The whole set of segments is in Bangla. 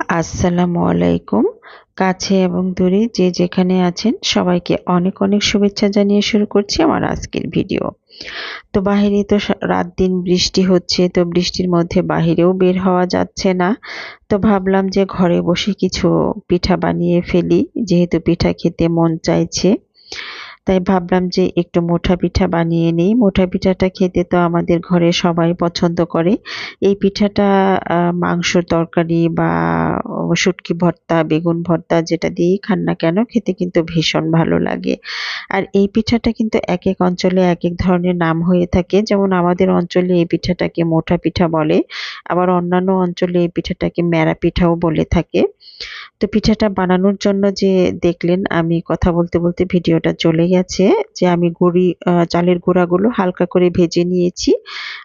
আসসালামু আলাইকুম। কাছে এবং দূরে যে যেখানে আছেন সবাইকে অনেক অনেক শুভেচ্ছা জানিয়ে শুরু করছি আমার আজকের ভিডিও। তো বাহিরে তো রাত দিন বৃষ্টি হচ্ছে, তো বৃষ্টির মধ্যে বাহিরেও বের হওয়া যাচ্ছে না। তো ভাবলাম যে ঘরে বসে কিছু পিঠা বানিয়ে ফেলি, যেহেতু পিঠা খেতে মন চাইছে। তাই ভাবলাম যে একটু মোঠা পিঠা বানিয়ে নিই। মোঠা পিঠাটা খেতে তো আমাদের ঘরে সবাই পছন্দ করে। এই পিঠাটা মাংসর তরকারি বা শুটকি ভর্তা, বেগুন ভর্তা যেটা দিয়েই খান না কেন খেতে কিন্তু ভীষণ ভালো লাগে। আর এই পিঠাটা কিন্তু একেক অঞ্চলে একেক ধরনের নাম হয়ে থাকে। যেমন আমাদের অঞ্চলে এই পিঠাটাকে মোঠা পিঠা বলে, আবার অন্যান্য অঞ্চলে এই পিঠাটাকে মেরা পিঠাও বলে থাকে। তো পিঠাটা বানানোর জন্য যে দেখলেন আমি কথা বলতে বলতে ভিডিওটা চলে গেছে, যে আমি চালের গুঁড়াগুলো হালকা করে ভেজে নিয়েছি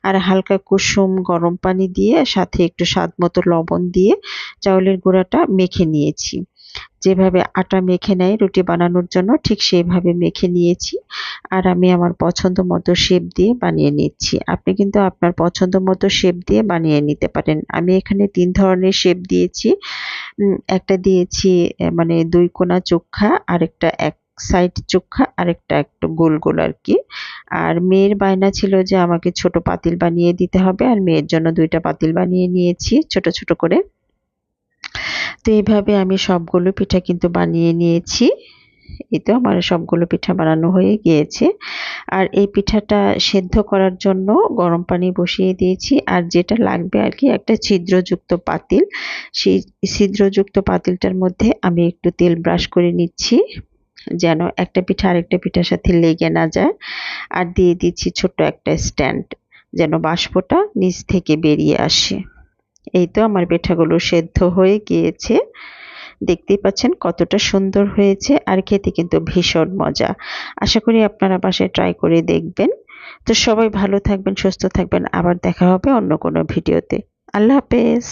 আর হালকা কুসুম গরম পানি দিয়ে সাথে একটু স্বাদ মতো লবণ দিয়ে চাউলের গুঁড়াটা মেখে নিয়েছি। যেভাবে আটা মেখে নেয় রুটি বানানোর জন্য ঠিক সেইভাবে মেখে নিয়েছি। আর আমি আমার পছন্দ মতো শেপ দিয়ে বানিয়ে নিচ্ছি। আপনি কিন্তু আপনার পছন্দ মতো শেপ দিয়ে বানিয়ে নিতে পারেন। আমি এখানে ৩ ধরনের শেপ দিয়েছি। একটা দিয়েছি মানে ২ কোণা চোখ্খা, আরেকটা এক সাইড চোখ্খা, আরেকটা একটু গোল গোল আরকি। আর মেয়ের বায়না ছিল যে আমাকে ছোট পাতিল বানিয়ে দিতে হবে, আর মেয়ের জন্য ২ টা পাতিল বানিয়ে নিয়েছি ছোট ছোট করে। তো এইভাবে আমি সবগুলো পিঠা কিন্তু বানিয়ে নিয়েছি। এই তো আমার সবগুলো পিঠা বানানো হয়ে গিয়েছে। আর এই পিঠাটা সেদ্ধ করার জন্য গরম পানি বসিয়ে দিয়েছি। আর যেটা লাগবে আরকি একটা ছিদ্রযুক্ত পাতিল। সেই ছিদ্রযুক্ত পাতিলটার মধ্যে আমি একটু তেল ব্রাশ করে নিচ্ছি, যেন একটা পিঠা আরেকটা পিঠার সাথে লেগে না যায়। আর দিয়ে দিচ্ছি ছোট্ট একটা স্ট্যান্ড, যেন বাষ্পটা নিচ থেকে বেরিয়ে আসে। এই তো আমার পিঠাগুলো সেদ্ধ হয়ে গিয়েছে। দেখতেই পাচ্ছেন কতটা সুন্দর হয়েছে, আর খেতে কিন্তু ভীষণ মজা। আশা করি আপনারা বাসায় ট্রাই করে দেখবেন। তো সবাই ভালো থাকবেন, সুস্থ থাকবেন। আবার দেখা হবে অন্য কোনো ভিডিওতে। আল্লাহ হাফেজ।